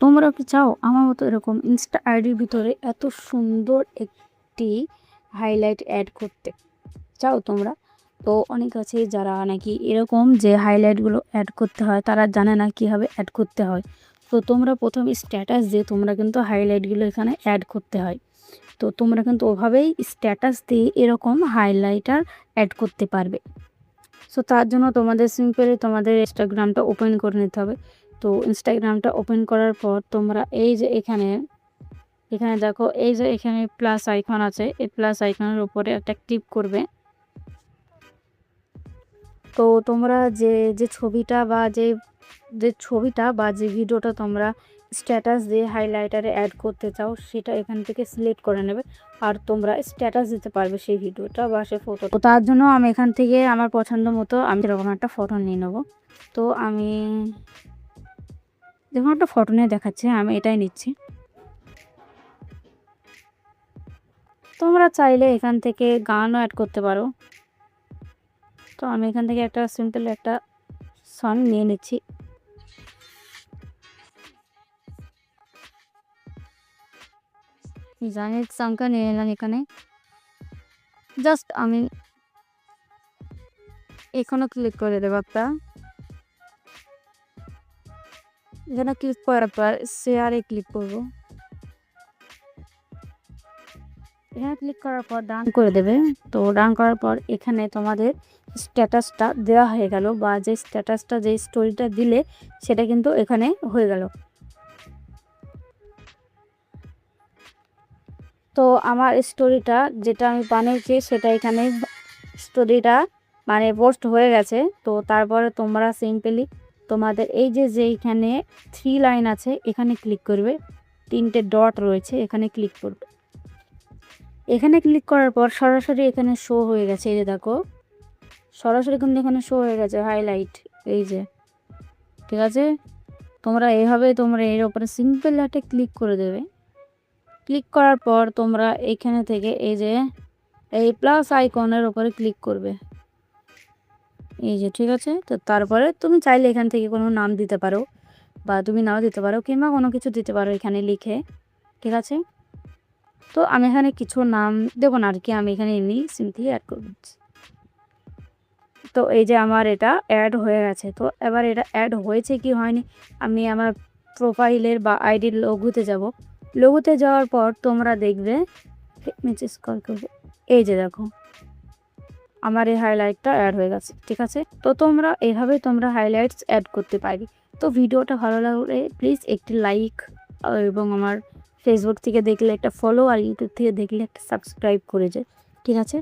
তোমরা কি চাও আমার মতো এরকম ইনস্টা আইডির ভিতরে এত সুন্দর একটি হাইলাইট অ্যাড করতে? চাও তোমরা? তো অনেক আছে যারা নাকি এরকম যে হাইলাইটগুলো অ্যাড করতে হয় তারা জানে না কীভাবে অ্যাড করতে হয়। তো তোমরা প্রথম স্ট্যাটাস দিয়ে তোমরা কিন্তু হাইলাইটগুলো এখানে অ্যাড করতে হয়। তো তোমরা কিন্তু ওভাবেই স্ট্যাটাস দিয়ে এরকম হাইলাইটার অ্যাড করতে পারবে। সো তার জন্য তোমাদের সিম্পলি তোমাদের ইনস্টাগ্রামটা ওপেন করে নিতে হবে। তো ইনস্টাগ্রামটা ওপেন করার পর তোমরা এই যে এখানে দেখো এই যে এখানে প্লাস আইকন আছে, এই প্লাস আইকনের উপরে একটা ক্লিক করবে। তো তোমরা যে ছবিটা বা যে ভিডিওটা তোমরা স্ট্যাটাস দিয়ে হাইলাইটারে অ্যাড করতে চাও সেটা এখান থেকে সিলেক্ট করে নেবে, আর তোমরা স্ট্যাটাস দিতে পারবে সেই ভিডিওটা বা সেই ফটো। তো তার জন্য আমি এখান থেকে আমার পছন্দ মতো আমি এরকম একটা ফটো নিয়ে নেব। তো আমি যখন একটা ফটো নিয়ে দেখাচ্ছে আমি এটাই নিচ্ছি। তোমরা চাইলে এখান থেকে গানও অ্যাড করতে পারো। তো আমি এখান থেকে একটা সিম্পল একটা সং নিয়ে নিচ্ছি। গানের সংটা নিয়ে নিলাম এখানে। জাস্ট আমি এখানে ক্লিক করে দেবো একটা। এখানে ক্লিক করার পর শেয়ারে ক্লিক করব। এখানে ক্লিক করার পর ডান করে দেবে। তো ডান করার পর এখানে তোমাদের স্ট্যাটাসটা দেওয়া হয়ে গেল, বা যে স্ট্যাটাসটা যে স্টোরিটা দিলে সেটা কিন্তু এখানে হয়ে গেল। তো আমার স্টোরিটা যেটা আমি বানিয়েছি সেটা এখানে স্টোরিটা মানে পোস্ট হয়ে গেছে। তো তারপরে তোমরা সিম্পলি তোমাদের এই যে এইখানে 3 লাইন আছে এখানে ক্লিক করবে, 3টে ডট রয়েছে এখানে ক্লিক করবে। এখানে ক্লিক করার পর সরাসরি এখানে শো হয়ে গেছে, এই যে দেখো সরাসরি কিন্তু এখানে শো হয়ে গেছে হাইলাইট, এই যে ঠিক আছে। তোমরা এইভাবে তোমরা এর উপরে সিম্পল একটা ক্লিক করে দেবে। ক্লিক করার পর তোমরা এখানে থেকে এই যে এই প্লাস আইকনের উপরে ক্লিক করবে, এই যে ঠিক আছে। তো তারপরে তুমি চাইলে এখান থেকে কোনো নাম দিতে পারো বা তুমি নাও দিতে পারো, কিংবা কোনো কিছু দিতে পারো এখানে লিখে, ঠিক আছে। তো আমি এখানে কিছু নাম দেবো না আর কি, আমি এখানে এমনি সিম্পলি অ্যাড করে দিচ্ছি। তো এই যে আমার এটা অ্যাড হয়ে গেছে। তো এবার এটা অ্যাড হয়েছে কি হয়নি আমি আমার প্রোফাইলের বা আইডির লোগোতে যাব। লোগোতে যাওয়ার পর তোমরা দেখবে নিচে স্ক্রল করবে, এই যে দেখো আমার এই হাইলাইটটা অ্যাড হয়ে গেছে, ঠিক আছে। তো তোমরা এইভাবে তোমরা হাইলাইটস অ্যাড করতে পারবে। তো ভিডিওটা ভালো লাগলে প্লিজ একটি লাইক, এবং আমার ফেসবুক থেকে দেখলে একটা ফলো, আর ইউটিউব থেকে দেখলে একটা সাবস্ক্রাইব করে যায়, ঠিক আছে।